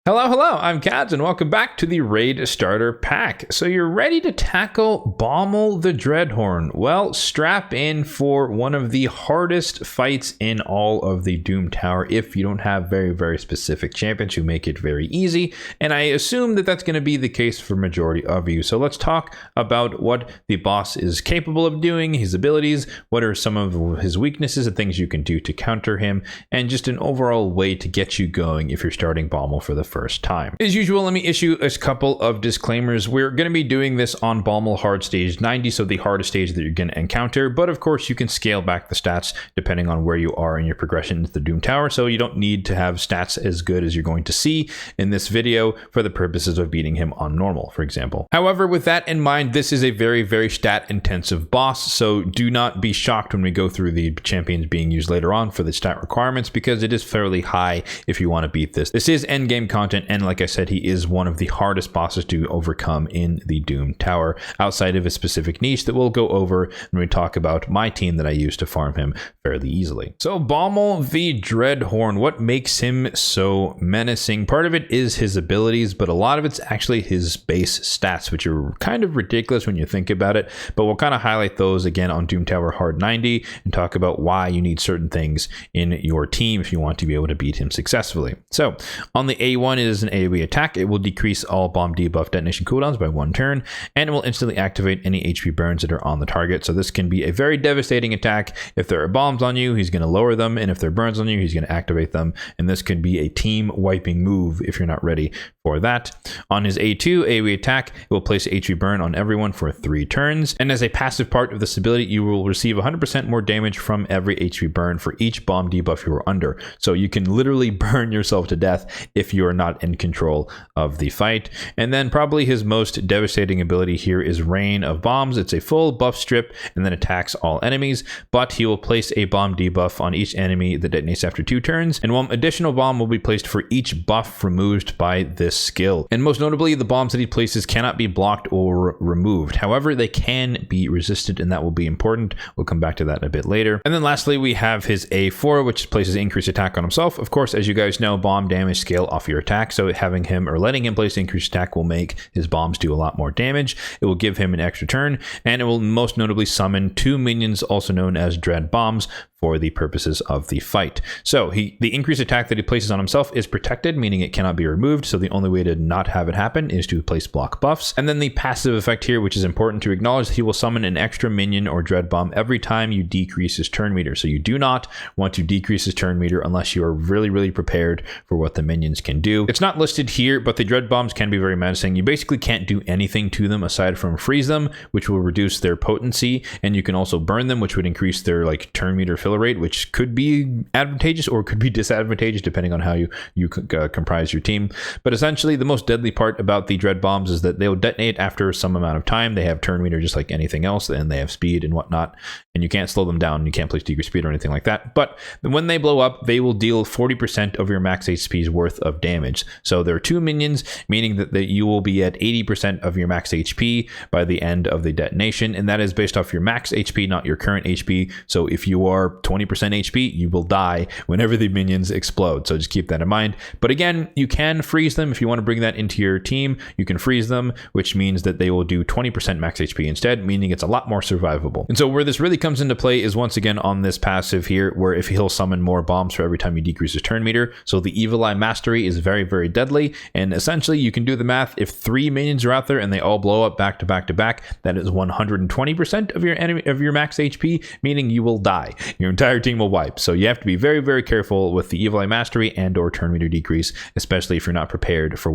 Hello, I'm Kads, and welcome back to the Raid Starter Pack. So you're ready to tackle Bommal the Dreadhorn. Well, strap in for one of the hardest fights in all of the Doom Tower if you don't have very specific champions who make it very easy, and I assume that that's going to be the case for majority of you. So let's talk about what the boss is capable of doing, his abilities, what are some of his weaknesses and things you can do to counter him, and just an overall way to get you going if you're starting Bommal for the first time. As usual, let me issue a couple of disclaimers. We're going to be doing this on Bommal hard stage 90, so the hardest stage that you're going to encounter, but of course you can scale back the stats depending on where you are in your progression into the Doom Tower, so you don't need to have stats as good as you're going to see in this video for the purposes of beating him on normal, for example. However, with that in mind, this is a very stat intensive boss, so do not be shocked when we go through the champions being used later on for the stat requirements, because it is fairly high if you want to beat this. This is endgame content, and like I said, he is one of the hardest bosses to overcome in the Doom Tower, outside of a specific niche that we'll go over when we talk about my team that I use to farm him fairly easily. So Bommal the Dreadhorn, what makes him so menacing? Part of it is his abilities, but a lot of it's actually his base stats, which are kind of ridiculous when you think about it, but we'll kind of highlight those again on Doom Tower Hard 90 and talk about why you need certain things in your team if you want to be able to beat him successfully. So on the A1 is an AoE attack. It will decrease all bomb debuff detonation cooldowns by 1 turn, and it will instantly activate any HP burns that are on the target. So this can be a very devastating attack. If there are bombs on you, he's going to lower them, and if there are burns on you, he's going to activate them, and this could be a team wiping move if you're not ready for that. On his A2 AoE attack, it will place HP burn on everyone for 3 turns, and as a passive part of this ability, you will receive 100% more damage from every HP burn for each bomb debuff you are under. So you can literally burn yourself to death if you are not in control of the fight. And then probably his most devastating ability here is Rain of Bombs. It's a full buff strip and then attacks all enemies, but he will place a bomb debuff on each enemy that detonates after 2 turns, and 1 additional bomb will be placed for each buff removed by this skill. And most notably, the bombs that he places cannot be blocked or removed. However, they can be resisted, and that will be important. We'll come back to that a bit later. And then lastly, we have his A4, which places increased attack on himself. Of course, as you guys know, bomb damage scale off your attack, so having him or letting him place increased attack will make his bombs do a lot more damage. It will give him an extra turn, and it will most notably summon 2 minions, also known as Dread Bombs, for the purposes of the fight. So the increased attack that he places on himself is protected, meaning it cannot be removed, so the only way to not have it happen is to place block buffs. And then the passive effect here, which is important to acknowledge, he will summon an extra minion or Dread Bomb every time you decrease his turn meter. So you do not want to decrease his turn meter unless you are really prepared for what the minions can do. It's not listed here, but the Dread Bombs can be very menacing. You basically can't do anything to them aside from freeze them, which will reduce their potency, and you can also burn them, which would increase their turn meter fill rate, which could be advantageous or could be disadvantageous depending on how you comprise your team. But essentially, the most deadly part about the Dread Bombs is that they'll detonate after some amount of time. They have turn meter just like anything else, and they have speed and whatnot, and you can't slow them down. You can't place decreased speed or anything like that. But when they blow up, they will deal 40% of your max HP's worth of damage. So there are 2 minions, meaning that you will be at 80% of your max HP by the end of the detonation, and that is based off your max HP, not your current HP. So if you are 20% HP, you will die whenever the minions explode. So just keep that in mind. But again, you can freeze them if you want to bring that into your team. You can freeze them, which means that they will do 20% max HP instead, meaning it's a lot more survivable. And so where this really comes into play is once again on this passive here, where if he'll summon more bombs for every time you decrease his turn meter. So the Evil Eye Mastery is very deadly, and essentially you can do the math. If 3 minions are out there and they all blow up back to back, that is 120% of your max HP, meaning you will die. Your entire team will wipe. So you have to be very careful with the Evil Eye Mastery and or turn meter decrease, especially if you're not prepared for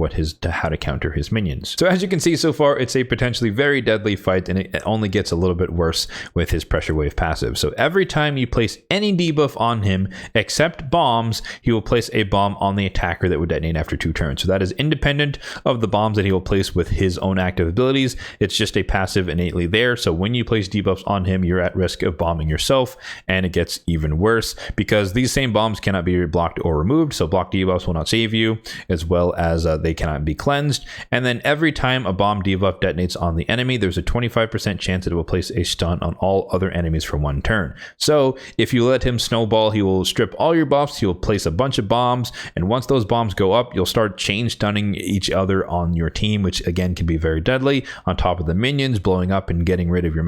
how to counter his minions. So as you can see so far, it's a potentially very deadly fight, and it only gets a little bit worse with his Pressure Wave passive. So every time you place any debuff on him except bombs, he will place a bomb on the attacker that would detonate after 2 turns. So that is independent of the bombs that he will place with his own active abilities. It's just a passive innately there. So when you place debuffs on him, you're at risk of bombing yourself, and it gets even worse because these same bombs cannot be blocked or removed. So block debuffs will not save you, as well as they cannot be cleansed. And then every time a bomb debuff detonates on the enemy, there's a 25% chance that it will place a stun on all other enemies enemies for 1 turn. So if you let him snowball, he will strip all your buffs, he'll place a bunch of bombs, and once those bombs go up, you'll start chain stunning each other on your team, which again can be very deadly. On top of the minions blowing up and getting rid of your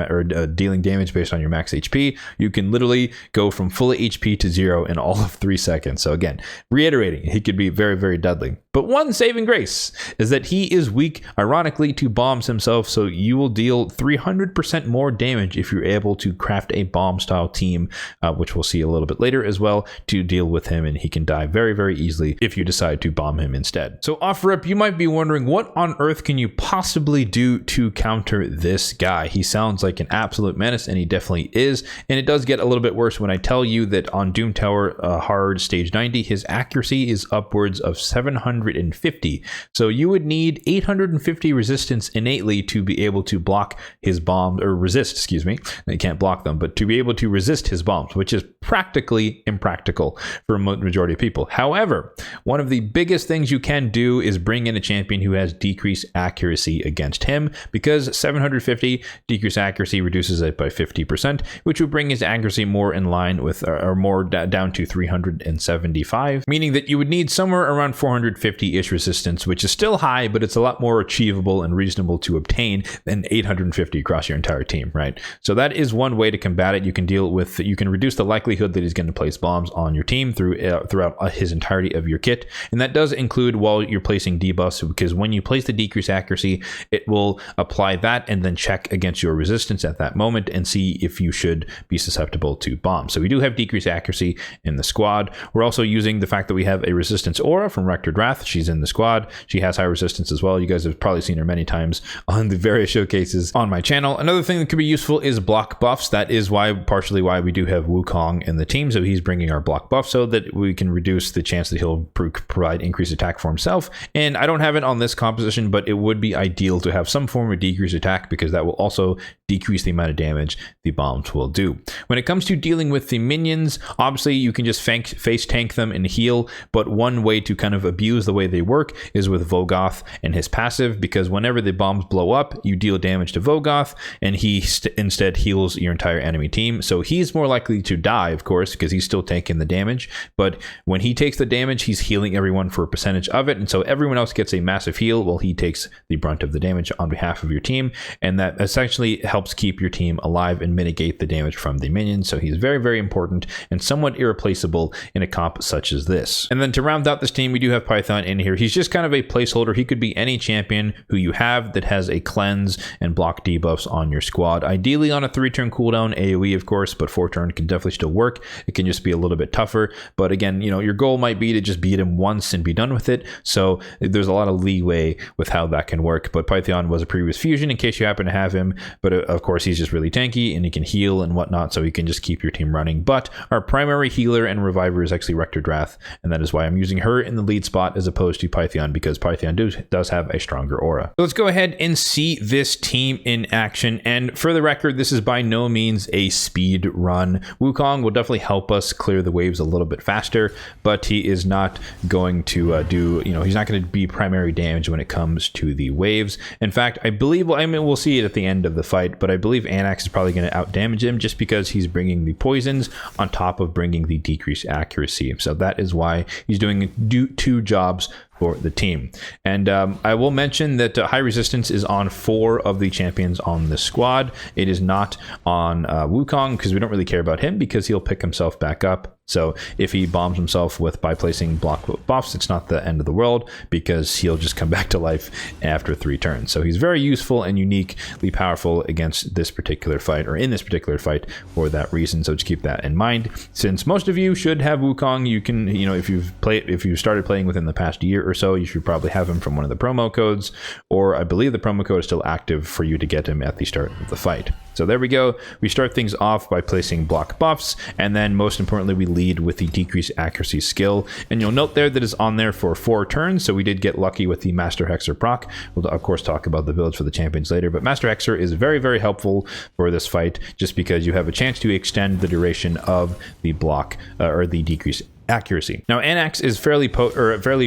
dealing damage based on your max HP, you can literally go from full HP to 0 in all of 3 seconds. So again, reiterating, he could be very, very deadly. But one saving grace is that he is weak, ironically, to bombs himself, so you will deal 300% more damage if you're able to craft a bomb-style team, which we'll see a little bit later as well, to deal with him, and he can die very, very easily if you decide to bomb him instead. So off rip, you might be wondering, what on earth can you possibly do to counter this guy? He sounds like an absolute menace, and he definitely is, and it does get a little bit worse when I tell you that on Doom Tower Hard Stage 90, his accuracy is upwards of 750. So you would need 850 resistance innately to be able to block his bombs, or resist, excuse me. You can't block them, but to be able to resist his bombs, which is practically impractical for a majority of people. However, one of the biggest things you can do is bring in a champion who has decreased accuracy against him, because 750 decreased accuracy reduces it by 50%, which would bring his accuracy more in line with, or more down to 375, meaning that you would need somewhere around 450-ish resistance, which is still high, but it's a lot more achievable and reasonable to obtain than 850 across your entire team, right? So that is one way to combat it. You can reduce the likelihood that he's going to place bombs on your team throughout his entirety of your kit, and that does include while you're placing debuffs, because when you place the decreased accuracy, it will apply that and then check against your resistance at that moment and see if you should be susceptible to bombs. So we do have decreased accuracy in the squad. We're also using the fact that we have a resistance aura from Rector Wrath. She's in the squad. She has high resistance as well. You guys have probably seen her many times on the various showcases on my channel. Another thing that could be useful is block buffs. That is partially why we do have Wukong in the team. So he's bringing our block buff so that we can reduce the chance that he'll provide increased attack for himself. And I don't have it on this composition, but it would be ideal to have some form of decreased attack, because that will also decrease the amount of damage the bombs will do. When it comes to dealing with the minions, obviously you can just face tank them and heal, but one way to kind of abuse the way they work is with Vogoth and his passive, because whenever the bombs blow up, you deal damage to Vogoth, and he instead heals your entire enemy team. So he's more likely to die, of course, because he's still taking the damage, but when he takes the damage, he's healing everyone for a percentage of it, and so everyone else gets a massive heal while he takes the brunt of the damage on behalf of your team, and that essentially helps keep your team alive and mitigate the damage from the minions. So he's very, very important and somewhat irreplaceable in a comp such as this. And then to round out this team, we do have Python in here. He's just kind of a placeholder. He could be any champion who you have that has a cleanse and block debuffs on your squad. Ideally on a 3-turn cooldown AoE, of course, but 4-turn can definitely still work. It can just be a little bit tougher. But again, your goal might be to just beat him once and be done with it. So there's a lot of leeway with how that can work. But Python was a previous fusion in case you happen to have him. But of course, he's just really tanky and he can heal and whatnot. So he can just keep your team running. But our primary healer and reviver is actually Rector Wrath. And that is why I'm using her in the lead spot as opposed to Python, because Python does have a stronger aura. So let's go ahead and see this team in action. And for the record, this is by no means a speed run. Wukong will definitely help us clear the waves a little bit faster, but he is not going to he's not going to be primary damage when it comes to the waves. In fact, I believe, we'll see it at the end of the fight, but I believe Anax is probably going to out damage him just because he's bringing the poisons on top of bringing the decreased accuracy. So that is why he's doing two jobs for the team. And I will mention that high resistance is on 4 of the champions on the squad. It is not on Wukong, because we don't really care about him because he'll pick himself back up. So if he bombs himself by placing block buffs, it's not the end of the world, because he'll just come back to life after 3 turns. So he's very useful and uniquely powerful against this particular fight, or in this particular fight, for that reason. So just keep that in mind. Since most of you should have Wukong, you can, if you've started playing within the past year or so, you should probably have him from one of the promo codes, or I believe the promo code is still active for you to get him at the start of the fight. So there we go. We start things off by placing block buffs, and then most importantly, we lead with the decreased accuracy skill. And you'll note there that is on there for 4 turns, so we did get lucky with the Master Hexer proc. We'll of course talk about the builds for the champions later, but Master Hexer is very, very helpful for this fight, just because you have a chance to extend the duration of the block or the decreased accuracy. Now, Anax is fairly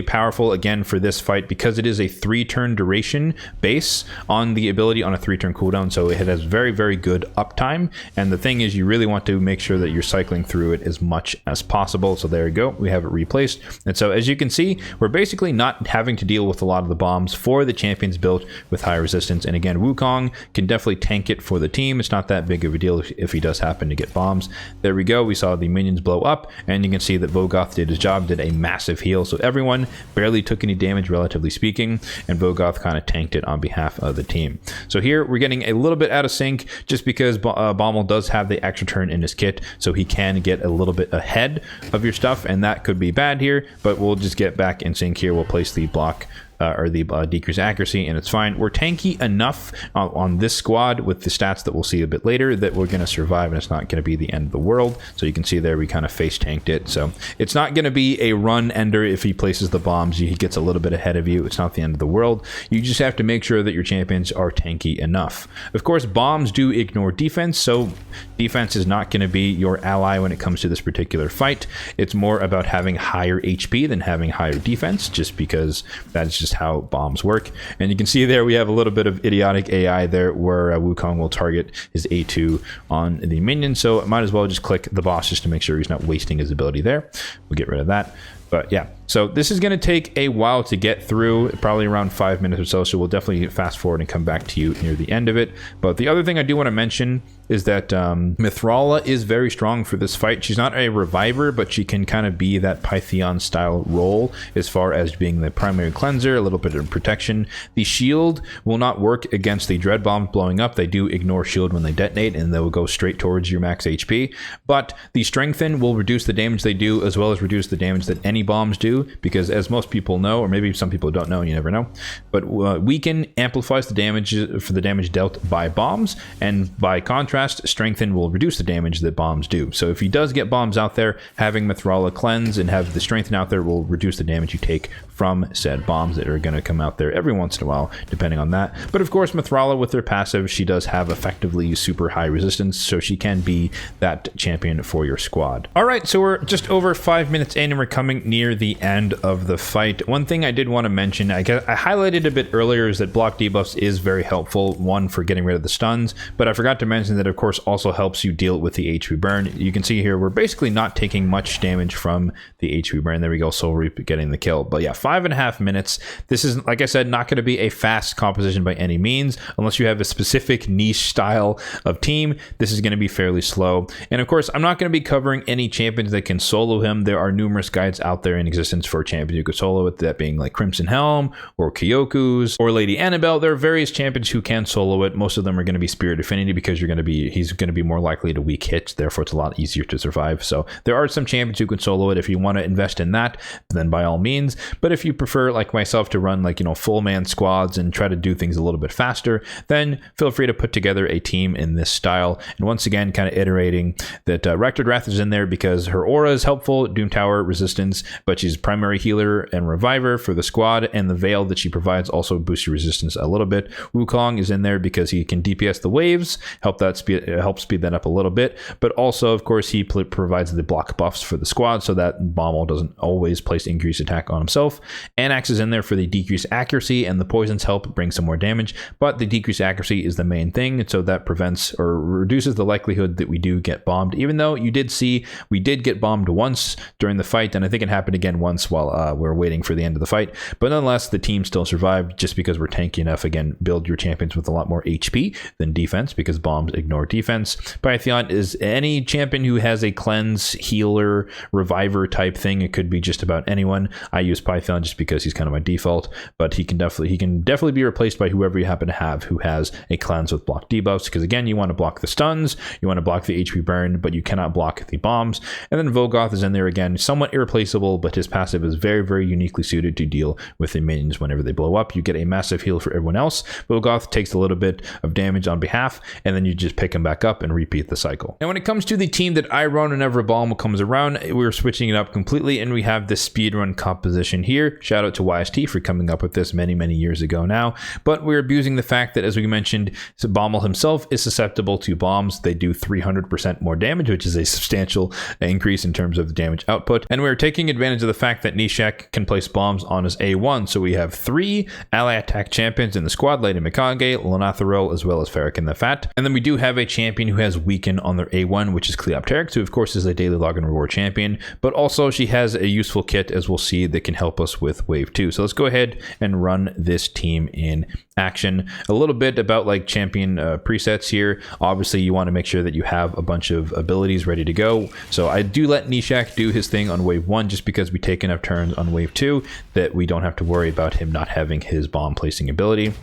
powerful again for this fight because it is a 3-turn duration base on the ability on a 3-turn cooldown, so it has very, very good uptime. And the thing is, you really want to make sure that you're cycling through it as much as possible. So there you go, we have it replaced. And so as you can see, we're basically not having to deal with a lot of the bombs for the champions built with high resistance. And again, Wukong can definitely tank it for the team. It's not that big of a deal if he does happen to get bombs. There we go, we saw the minions blow up, and you can see that Vogoth did his job, did a massive heal. So everyone barely took any damage, relatively speaking, and Vogoth kind of tanked it on behalf of the team. So here we're getting a little bit out of sync just because Bommal does have the extra turn in his kit, so he can get a little bit ahead of your stuff, and that could be bad here, but we'll just get back in sync here. We'll place the block or the decrease accuracy, and it's fine. We're tanky enough on this squad with the stats that we'll see a bit later that we're going to survive, and it's not going to be the end of the world. So you can see there we kind of face tanked it. So it's not going to be a run ender if he places the bombs. He gets a little bit ahead of you. It's not the end of the world. You just have to make sure that your champions are tanky enough. Of course, bombs do ignore defense, so defense is not going to be your ally when it comes to this particular fight. It's more about having higher HP than having higher defense, just because that's just how bombs work. And you can see there we have a little bit of idiotic AI there where Wukong will target his A2 on the minion, so I might as well just click the boss just to make sure he's not wasting his ability there. We'll get rid of that. But yeah, so this is going to take a while to get through, probably around 5 minutes or so, so we'll definitely fast forward and come back to you near the end of it. But the other thing I do want to mention is that Mithrala is very strong for this fight. She's not a reviver, but she can kind of be that Pythion style role as far as being the primary cleanser, a little bit of protection. The shield will not work against the dread bombs blowing up. They do ignore shield when they detonate, and they will go straight towards your max HP. But the strengthen will reduce the damage they do, as well as reduce the damage that any bombs do, because as most people know, or maybe some people don't know, and you never know, but weaken amplifies the damage for the damage dealt by bombs, and by contrast, strengthen will reduce the damage that bombs do. So if he does get bombs out there, having Mithrala cleanse and have the strengthen out there will reduce the damage you take from said bombs that are going to come out there every once in a while, depending on that. But of course, Mithrala with their passive, she does have effectively super high resistance, so she can be that champion for your squad. All right, so we're just over 5 minutes in, and we're coming near the end of the fight. One thing I did want to mention, I highlighted a bit earlier, is that block debuffs is very helpful, one for getting rid of the stuns, but I forgot to mention that of course also helps you deal with the HP burn. You can see here we're basically not taking much damage from the HP burn. There we go, Soul Reap getting the kill. But yeah, 5.5 minutes. This is, like I said, not going to be a fast composition by any means, unless you have a specific niche style of team. This is going to be fairly slow. And of course, I'm not going to be covering any champions that can solo him. There are numerous guides out there in existence for champions who could solo it, that being like Crimson Helm or Kyoku's or Lady Annabelle. There are various champions who can solo it. Most of them are going to be Spirit Affinity, because he's going to be more likely to weak hits, therefore it's a lot easier to survive. So there are some champions who can solo it. If you want to invest in that, then by all means. But if you prefer, like myself, to run like, full man squads and try to do things a little bit faster, then feel free to put together a team in this style. And once again, kind of iterating that Rector Wrath is in there because her aura is helpful, Doom Tower resistance, but she's primary healer and reviver for the squad, and the veil that she provides also boosts your resistance a little bit. Wukong is in there because he can DPS the waves, help speed that up a little bit, but also of course he provides the block buffs for the squad so that Bommal doesn't always place increased attack on himself. Anax is in there for the decreased accuracy, and the poisons help bring some more damage, but the decreased accuracy is the main thing, and so that prevents or reduces the likelihood that we do get bombed, even though you did see we did get bombed once during the fight, and I think it happened again once while we're waiting for the end of the fight, but nonetheless the team still survived just because we're tanky enough. Again, build your champions with a lot more HP than defense, because bombs ignore defense. Pythion is any champion who has a cleanse, healer, reviver type thing. It could be just about anyone. I use Python just because he's kind of my default, but he can definitely be replaced by whoever you happen to have who has a cleanse with block debuffs, because again, you want to block the stuns, you want to block the HP burn, but you cannot block the bombs. And then Vogoth is in there again, somewhat irreplaceable, but his passive is very, very uniquely suited to deal with the minions whenever they blow up. You get a massive heal for everyone else. Vogoth takes a little bit of damage on behalf, and then you just pick him back up and repeat the cycle. Now when it comes to the team that I run whenever Bommal comes around, we're switching it up completely, and we have this speedrun composition here. here. Shout out to YST for coming up with this many, many years ago now. But we're abusing the fact that, as we mentioned, Bommal himself is susceptible to bombs. They do 300% more damage, which is a substantial increase in terms of the damage output. And we're taking advantage of the fact that Nishek can place bombs on his A1. So we have 3 ally attack champions in the squad, Lady Mikage, Lonathero, as well as Farrakhan the Fat. And then we do have a champion who has weaken on their A1, which is Cleopteryx, who of course is a daily login reward champion, but also she has a useful kit, as we'll see, that can help us with wave 2. So let's go ahead and run this team in action. A little bit about like champion presets here. Obviously you want to make sure that you have a bunch of abilities ready to go. So I do let Nishek do his thing on wave 1 just because we take enough turns on wave 2 that we don't have to worry about him not having his bomb placing ability.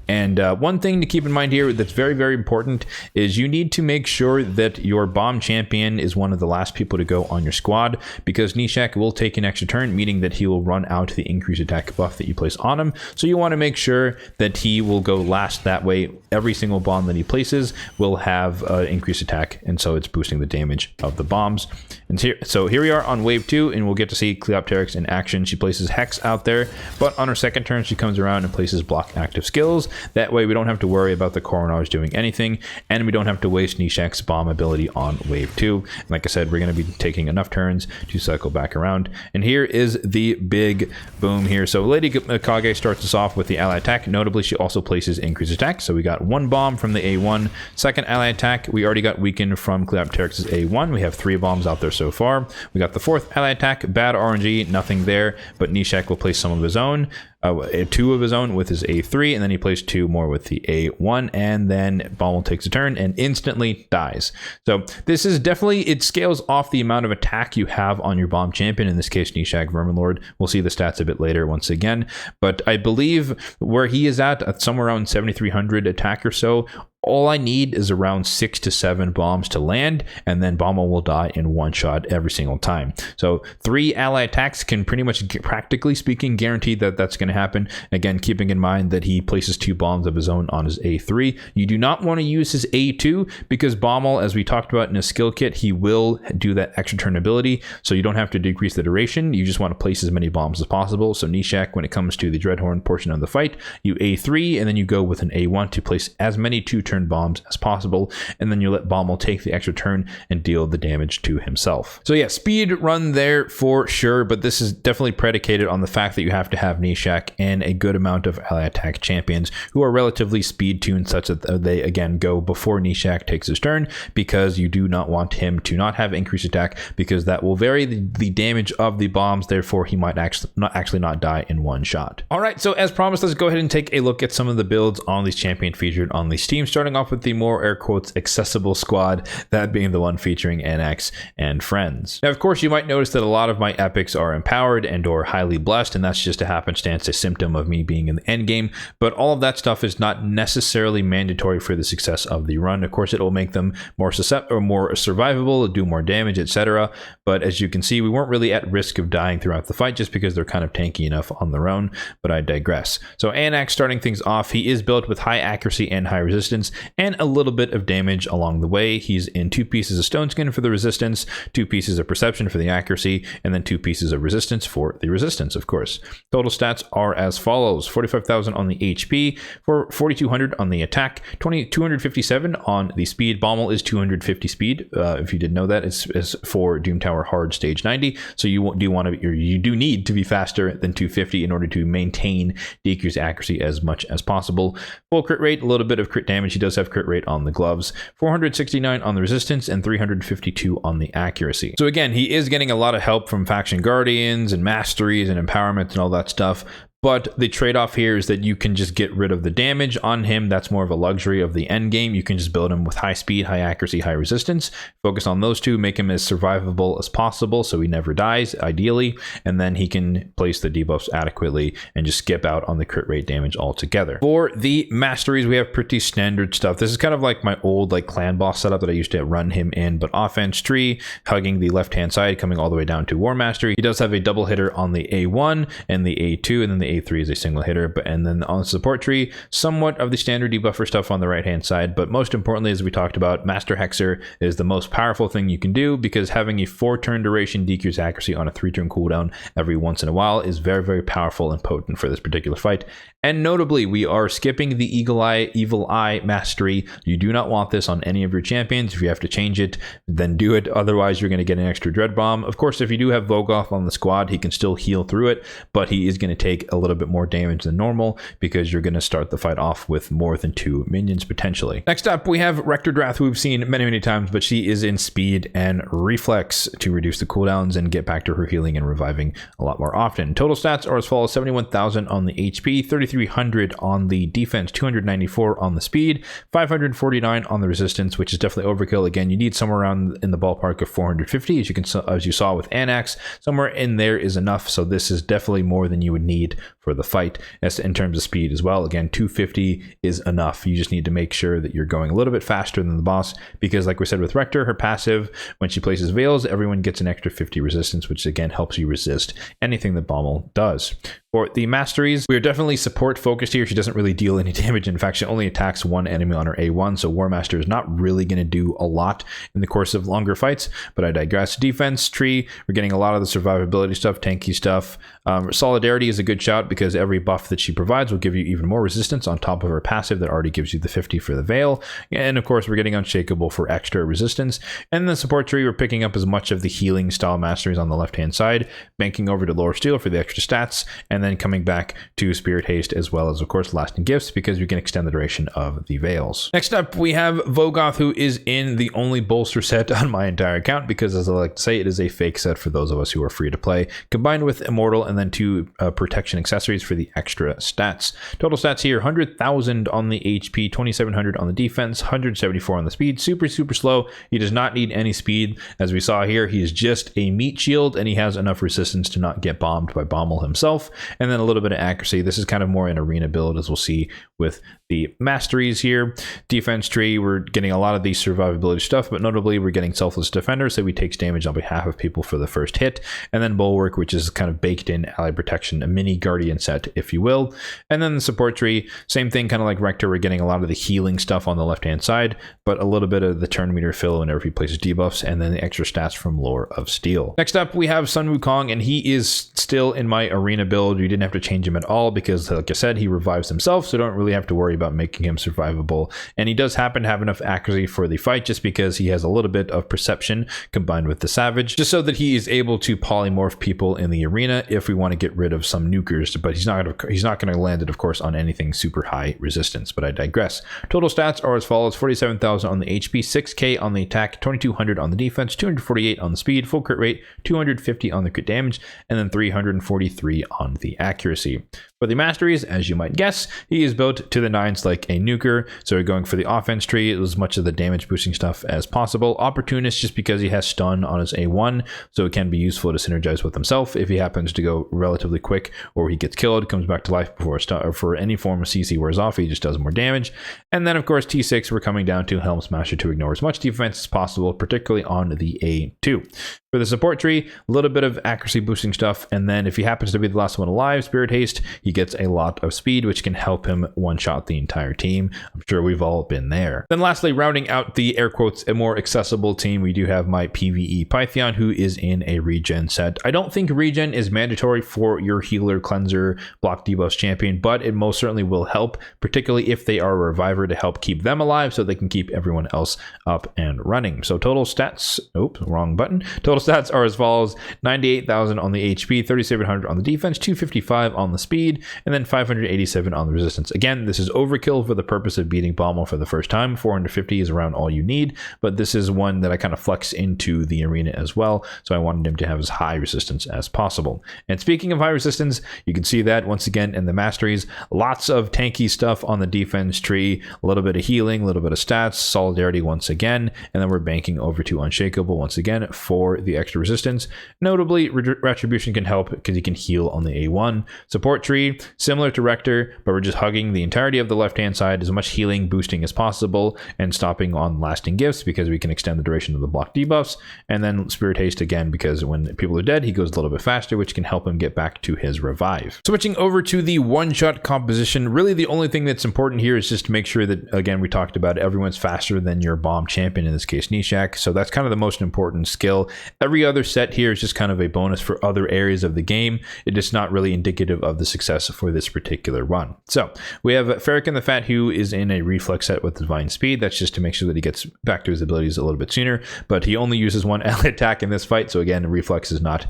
And one thing to keep in mind here that's very, very important is you need to make sure that your bomb champion is one of the last people to go on your squad, because Nishek will take an extra turn, meaning that he will run out the increased attack buff that you place on him. So you want to make sure that he will go last. That way, every single bomb that he places will have increased attack, and so it's boosting the damage of the bombs. And so here we are on wave 2, and we'll get to see Cleopteryx in action. She places Hex out there, but on her second turn, she comes around and places block active skills. That way we don't have to worry about the Coronage doing anything, and we don't have to waste Nishek's bomb ability on wave 2. And like I said, we're going to be taking enough turns to cycle back around. And here is the big boom here. So Lady Mikage starts us off with the ally attack. Notably, she also places increased attack. So we got 1 bomb from the A1. Second ally attack, we already got weakened from Cleopteryx's A1. We have 3 bombs out there so far. We got the 4th ally attack, bad RNG, nothing there, but Nishek will place some of his own. 2 of his own with his A3, and then he plays 2 more with the A1, and then Bommal takes a turn and instantly dies. So this is definitely, it scales off the amount of attack you have on your bomb champion, in this case Nishek Verminlord. We'll see the stats a bit later once again, but I believe where he is at somewhere around 7,300 attack or so, all I need is around 6 to 7 bombs to land, and then Bommal will die in one shot every single time. So 3 ally attacks can pretty much, practically speaking, guarantee that that's going to happen. Again, keeping in mind that he places 2 bombs of his own on his A3. You do not want to use his A2 because Bommal, as we talked about in his skill kit, he will do that extra turn ability, so you don't have to decrease the duration. You just want to place as many bombs as possible. So Nishek, when it comes to the Dreadhorn portion of the fight, you A3 and then you go with an A1 to place as many 2-turn bombs as possible, and then you let Bommal take the extra turn and deal the damage to himself. So yeah, speed run there for sure, but this is definitely predicated on the fact that you have to have Nishek and a good amount of ally attack champions who are relatively speed tuned, such that they again go before Nishek takes his turn, because you do not want him to not have increased attack, because that will vary the damage of the bombs. Therefore he might actually not die in one shot. All right, so as promised, let's go ahead and take a look at some of the builds on these champion featured on these teams, starting off with the more air quotes accessible squad, that being the one featuring NX and friends. Now of course you might notice that a lot of my epics are empowered and or highly blessed, and that's just a happenstance, a symptom of me being in the end game, but all of that stuff is not necessarily mandatory for the success of the run. Of course it will make them more survivable, do more damage, etc. But as you can see, we weren't really at risk of dying throughout the fight just because they're kind of tanky enough on their own, but I digress. So Anax, starting things off, he is built with high accuracy and high resistance, and a little bit of damage along the way. He's in 2 pieces of stone skin for the resistance, 2 pieces of perception for the accuracy, and then 2 pieces of resistance for the resistance, of course. Total stats are as follows: 45,000 on the HP, for 4,200 on the attack, 257 on the speed. Bommal is 250 speed. If you didn't know that, it's for Doom Tower Hard Stage 90. So you do need to be faster than 250 in order to maintain decreased accuracy as much as possible. Full crit rate, a little bit of crit damage. He does have crit rate on the gloves, 469 on the resistance, and 352 on the accuracy. So again, he is getting a lot of help from faction guardians and masteries and empowerment and all that stuff. But the trade-off here is that you can just get rid of the damage on him. That's more of a luxury of the end game. You can just build him with high speed, high accuracy, high resistance. Focus on those 2, make him as survivable as possible so he never dies, ideally. And then he can place the debuffs adequately and just skip out on the crit rate damage altogether. For the masteries, we have pretty standard stuff. This is kind of like my old clan boss setup that I used to run him in, but offense tree, hugging the left-hand side, coming all the way down to War Mastery. He does have a double hitter on the A1 and the A2, and then the A3 is a single hitter. And then on the support tree, somewhat of the standard debuffer stuff on the right hand side, but most importantly, as we talked about, Master Hexer is the most powerful thing you can do, because having a 4-turn duration decrease accuracy on a 3-turn cooldown every once in a while is very, very powerful and potent for this particular fight. And notably, we are skipping the Evil Eye mastery. You do not want this on any of your champions. If you have to change it, then do it. Otherwise, you're going to get an extra Dread Bomb. Of course, if you do have Vogoth on the squad, he can still heal through it, but he is going to take a little bit more damage than normal, because you're going to start the fight off with more than 2 minions potentially. Next up, we have Rectordrath, who we've seen many, many times, but she is in speed and reflex to reduce the cooldowns and get back to her healing and reviving a lot more often. Total stats are as follows: 71,000 on the HP, 3,300 on the defense, 294 on the speed, 549 on the resistance, which is definitely overkill. Again, you need somewhere around in the ballpark of 450, as you saw with Anax. Somewhere in there is enough, so this is definitely more than you would need for the fight. As in terms of speed as well, again, 250 is enough. You just need to make sure that you're going a little bit faster than the boss, because like we said with Rector, her passive, when she places Veils, everyone gets an extra 50 resistance, which again helps you resist anything that Bommal does. For the masteries, we are definitely support focused here. She doesn't really deal any damage. In fact, she only attacks one enemy on her A1, so War Master is not really going to do a lot in the course of longer fights, but I digress. Defense tree, we're getting a lot of the survivability stuff, tanky stuff. Solidarity is a good shout, because every buff that she provides will give you even more resistance on top of her passive that already gives you the 50 for the Veil. And of course, we're getting Unshakable for extra resistance. And the support tree, we're picking up as much of the healing style masteries on the left-hand side, banking over to Lore Steel for the extra stats, and then coming back to Spirit Haste, as well as, of course, Lasting Gifts, because we can extend the duration of the Veils. Next up, we have Vogoth, who is in the only bolster set on my entire account, because as I like to say, it is a fake set for those of us who are free to play, combined with Immortal and then 2 protection accessories for the extra stats. Total stats here: 100,000 on the HP, 2,700 on the defense, 174 on the speed. Super, super slow. He does not need any speed. As we saw here, he is just a meat shield, and he has enough resistance to not get bombed by Bommal himself. And then a little bit of accuracy. This is kind of more an arena build, as we'll see with the masteries here. Defense tree, we're getting a lot of the survivability stuff, but notably we're getting Selfless Defender, so he takes damage on behalf of people for the first hit. And then Bulwark, which is kind of baked in ally protection, a mini guardian set, if you will. And then the support tree, same thing, kind of like Rector, we're getting a lot of the healing stuff on the left hand side, but a little bit of the turn meter fill whenever he places debuffs, and then the extra stats from Lore of Steel. Next up, we have Sun Wukong, and he is still in my arena build. You didn't have to change him at all, because like I said, he revives himself, so don't really have to worry about making him survivable. And he does happen to have enough accuracy for the fight, just because he has a little bit of perception combined with the Savage, just so that he is able to polymorph people in the arena if we want to get rid of some nukers. But he's not going to land it, of course, on anything super high resistance. But I digress. Total stats are as follows: 47,000 on the HP, 6k on the attack, 2,200 on the defense, 248 on the speed, full crit rate, 250 on the crit damage, and then 343 on the accuracy. For the masteries, as you might guess, he is built to the nines like a nuker, so we're going for the offense tree, as much of the damage boosting stuff as possible. Opportunist, just because he has stun on his A1, so it can be useful to synergize with himself if he happens to go relatively quick, or he gets killed, comes back to life before stun, or for any form of CC wears off, he just does more damage. And then of course T6, we're coming down to Helm Smasher to ignore as much defense as possible, particularly on the A2. For the support tree, a little bit of accuracy boosting stuff, and then if he happens to be the last one alive, Spirit Haste, he gets a lot of speed, which can help him one-shot the entire team. I'm sure we've all been there. Then lastly, rounding out the air quotes a more accessible team, we do have my PvE Pythion, who is in a regen set. I don't think regen is mandatory for your healer, cleanser, block debuffs champion, but it most certainly will help, particularly if they are a reviver, to help keep them alive so they can keep everyone else up and running. So total stats, oops, wrong button. Total stats are as follows: 98,000 on the HP, 3,700 on the defense, 255 on the speed, and then 587 on the resistance. Again, this is overkill for the purpose of beating Bommal for the first time. 450 is around all you need, but this is one that I kind of flex into the arena as well, so I wanted him to have as high resistance as possible. And speaking of high resistance, you can see that once again in the masteries, lots of tanky stuff on the defense tree, a little bit of healing, a little bit of stats, solidarity once again, and then we're banking over to Unshakable once again for the the extra resistance. Notably, Retribution can help because he can heal on the A1. Support tree, similar to Rector, but we're just hugging the entirety of the left-hand side, as much healing boosting as possible, and stopping on lasting gifts because we can extend the duration of the block debuffs. And then Spirit Haste again, because when people are dead, he goes a little bit faster, which can help him get back to his revive. Switching over to the one-shot composition, really the only thing that's important here is just to make sure that, again, we talked about everyone's faster than your bomb champion, in this case Nishak. So that's kind of the most important skill. Every other set here is just kind of a bonus for other areas of the game. It is not really indicative of the success for this particular run. So we have Ferrican the Fat, who is in a reflex set with divine speed. That's just to make sure that he gets back to his abilities a little bit sooner, but he only uses one ally attack in this fight. So again, reflex is not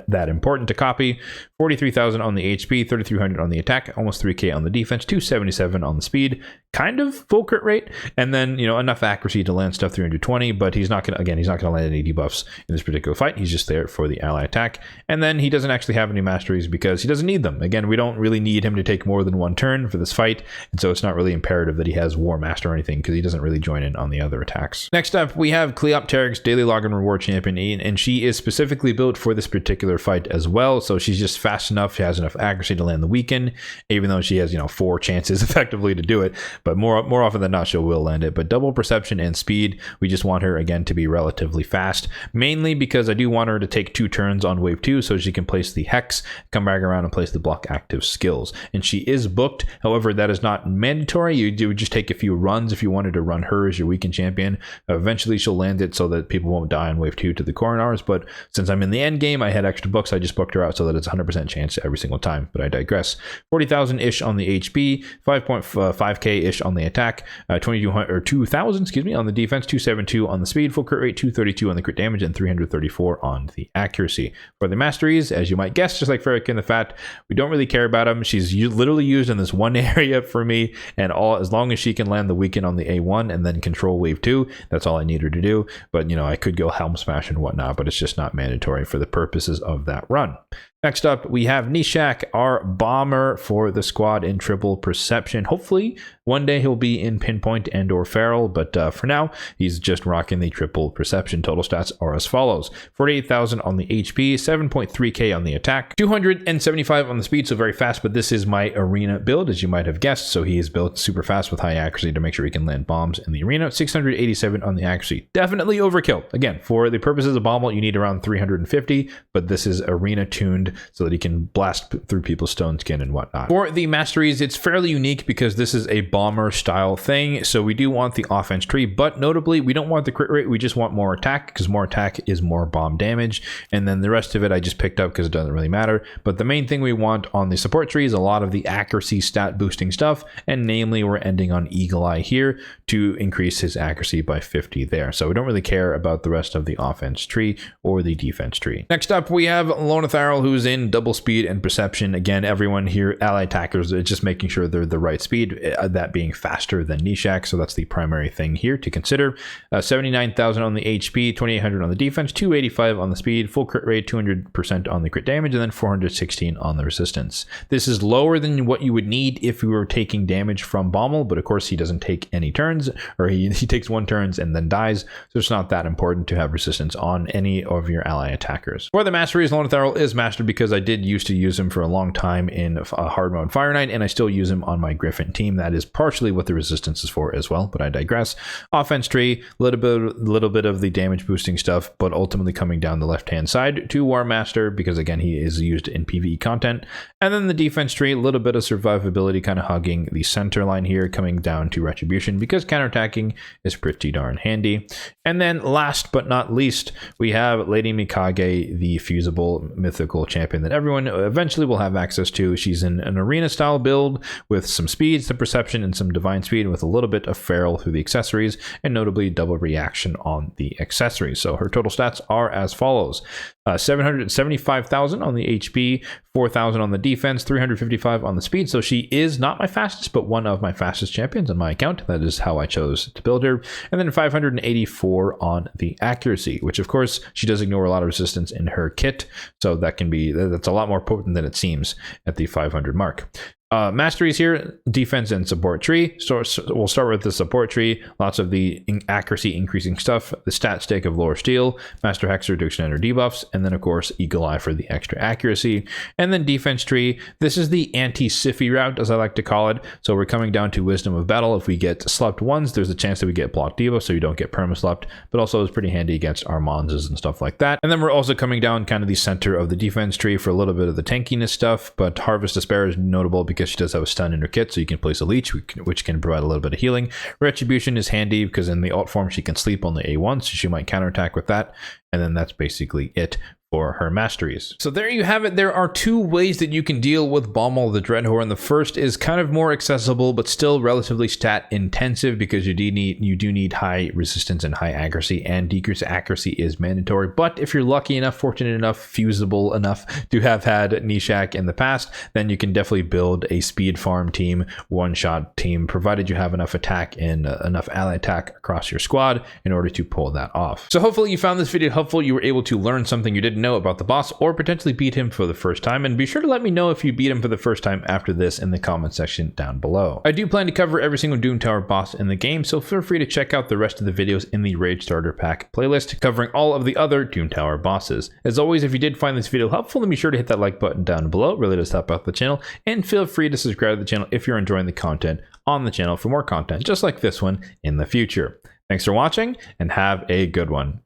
that important to copy. 43,000 on the HP, 3,300 on the attack, almost 3k on the defense, 277 on the speed, kind of full crit rate, and then, you know, enough accuracy to land stuff 320, but he's not gonna land any debuffs in this particular fight. He's just there for the ally attack. And then he doesn't actually have any masteries because he doesn't need them. Again, we don't really need him to take more than one turn for this fight, and so it's not really imperative that he has War Master or anything, because he doesn't really join in on the other attacks. Next up, we have Cleopteryx, daily login reward champion, and she is specifically built for this particular fight as well. So she's just fast enough, she has enough accuracy to land the weaken, even though she has, you know, 4 chances effectively to do it, but more often than not she will land it. But double perception and speed, we just want her again to be relatively fast, mainly because I do want her to take 2 turns on wave 2 so she can place the hex, come back around and place the block active skills. And she is booked, however that is not mandatory. You do just take a few runs if you wanted to run her as your weekend champion. Eventually she'll land it so that people won't die on wave 2 to the Coronars, but since I'm in the end game, I had extra books, I just booked her out so that it's 100% chance every single time, but I digress. 40,000 ish on the HP, 5.5k ish on the attack, 2,000 on the defense, 272 on the speed, full crit rate, 232 on the crit damage, and 334 on the accuracy. For the masteries, as you might guess, just like Ferrican the Fat, we don't really care about them. She's literally used in this one area for me, and as long as she can land the weekend on the A1 and then control wave 2, that's all I need her to do. But, you know, I could go Helm Smash and whatnot, but it's just not mandatory for the purposes of that run. Next up, we have Nishak, our bomber for the squad in triple perception. Hopefully, one day he'll be in pinpoint and or feral, but for now, he's just rocking the triple perception. Total stats are as follows: 48,000 on the HP, 7.3k on the attack, 275 on the speed, so very fast, but this is my arena build, as you might have guessed, so he is built super fast with high accuracy to make sure he can land bombs in the arena. 687 on the accuracy. Definitely overkill. Again, for the purposes of Bommal, you need around 350, but this is arena tuned so that he can blast through people's stone skin and whatnot. For the masteries, it's fairly unique because this is a bomber style thing, so we do want the offense tree, but notably we don't want the crit rate, we just want more attack, because more attack is more bomb damage, and then the rest of it I just picked up because it doesn't really matter. But the main thing we want on the support tree is a lot of the accuracy stat boosting stuff, and namely we're ending on Eagle Eye here to increase his accuracy by 50 there, so we don't really care about the rest of the offense tree or the defense tree. Next up, we have Lonatharil, who's in double speed and perception. Again, everyone here, ally attackers, it's just making sure they're the right speed, that being faster than Nishak, so that's the primary thing here to consider. 79,000 on the HP, 2,800 on the defense, 285 on the speed, full crit rate, 200% on the crit damage, and then 416 on the resistance. This is lower than what you would need if we were taking damage from Bommal, but of course he doesn't take any turns, or he takes 1 turns and then dies, so it's not that important to have resistance on any of your ally attackers. For the masteries, Lonatharil is mastered because I did used to use him for a long time in hard mode Fire Knight, and I still use him on my Griffin team. That is partially what the resistance is for as well, but I digress. Offense tree, little bit of the damage boosting stuff, but ultimately coming down the left hand side to War Master, because again he is used in PvE content. And then the defense tree, a little bit of survivability, kind of hugging the center line here, coming down to Retribution because counterattacking is pretty darn handy. And then last but not least, we have Lady Mikage, the fusible mythical champion that everyone eventually will have access to. She's in an arena style build with some speed, some perception, and some divine speed, with a little bit of feral through the accessories, and notably double reaction on the accessories. So her total stats are as follows: 775,000 on the HP, 4,000 on the defense, 355 on the speed. So she is not my fastest, but one of my fastest champions on my account. That is how I chose to build her. And then 584 on the accuracy, which of course she does ignore a lot of resistance in her kit, so that's a lot more potent than it seems at the 500 mark. Masteries here, defense and support tree. So we'll start with the support tree. Lots of the accuracy increasing stuff. The stat stick of lower steel, master hexer to extend our debuffs, and then of course eagle eye for the extra accuracy. And then defense tree. This is the anti-Siffy route, as I like to call it. So we're coming down to wisdom of battle. If we get slept ones, there's a chance that we get block debuff, so you don't get perma slept. But also it's pretty handy against our monzes and stuff like that. And then we're also coming down kind of the center of the defense tree for a little bit of the tankiness stuff. But Harvest Despair is notable because she does have a stun in her kit, so you can place a leech, which can provide a little bit of healing. Retribution is handy because in the alt form she can sleep on the A1, so she might counterattack with that. And then that's basically it for her masteries. So there you have it. There are two ways that you can deal with Bommal the Dreadhorn. The first is kind of more accessible, but still relatively stat intensive because you do need high resistance and high accuracy, and decreased accuracy is mandatory. But if you're lucky enough, fortunate enough, fusible enough to have had Nishak in the past, then you can definitely build a speed farm team, one-shot team, provided you have enough attack and enough ally attack across your squad in order to pull that off. So hopefully you found this video helpful. You were able to learn something you didn't know about the boss, or potentially beat him for the first time. And be sure to let me know if you beat him for the first time after this in the comment section down below. I do plan to cover every single Doom Tower boss in the game, so feel free to check out the rest of the videos in the Raid Starter Pack playlist covering all of the other Doom Tower bosses. As always, if you did find this video helpful, then be sure to hit that like button down below. It really does help out the channel, and feel free to subscribe to the channel if you're enjoying the content on the channel for more content just like this one in the future. Thanks for watching, and have a good one.